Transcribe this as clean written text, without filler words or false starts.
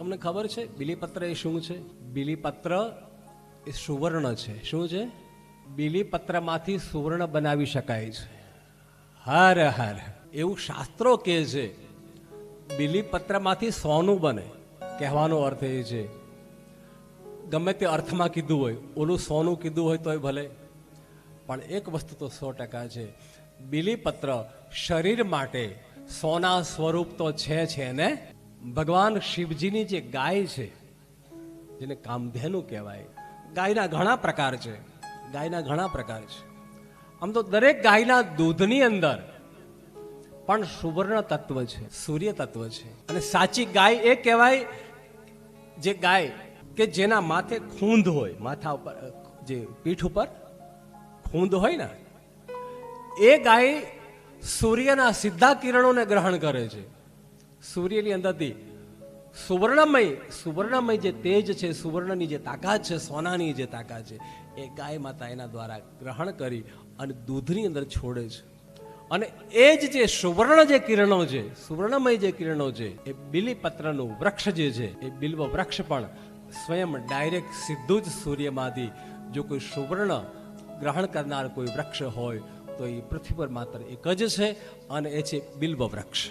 તમને ખબર છે બીલીપત્ર એ શું છે? બીલીપત્ર એ સુવર્ણ છે. શું છે? બીલીપત્રમાંથી સુવર્ણ બનાવી શકાય છે. હર હર એવું શાસ્ત્રો કહે છે. બીલીપત્રમાંથી સોનું બને. કહેવાનો અર્થ એ છે, ગમે તે અર્થમાં કીધું હોય, ઓલું સોનું કીધું હોય તોય ભલે, પણ એક વસ્તુ તો 100% છે, બીલીપત્ર શરીર માટે સોના સ્વરૂપ તો છે ને. ભગવાન શિવજીની જે ગાય છે, જેને કામધેનુ કહેવાય, ગાયના ઘણા પ્રકાર છે. ગાયના ઘણા પ્રકાર છે. આમ તો દરેક ગાયના દૂધની અંદર પણ સુવર્ણ તત્વ છે, સૂર્ય તત્વ છે. અને સાચી ગાય એ કહેવાય જે ગાય કે જેના માથે ખૂંદ હોય, માથા ઉપર જે પીઠ ઉપર ખૂંદ હોય ને, એ ગાય સૂર્યના સીધા કિરણોને ગ્રહણ કરે છે. સૂર્યની અંદરથી સુવર્ણમય જે તેજ છે, સુવર્ણની જે તાકાત છે, સોનાની જે તાકાત છે, એ ગાય માતા એના દ્વારા ગ્રહણ કરી અને દૂધની અંદર છોડે છે. અને એ જ જે સુવર્ણ જે કિરણો છે, સુવર્ણમય જે કિરણો છે, એ બીલીપત્રનું વૃક્ષ જે છે, એ બિલ્વ વૃક્ષ પણ સ્વયં ડાયરેક્ટ સીધું જ સૂર્યમાંથી જો કોઈ સુવર્ણ ગ્રહણ કરનાર કોઈ વૃક્ષ હોય તો એ પૃથ્વી પર માત્ર એક જ છે, અને એ છે બિલ્વ વૃક્ષ.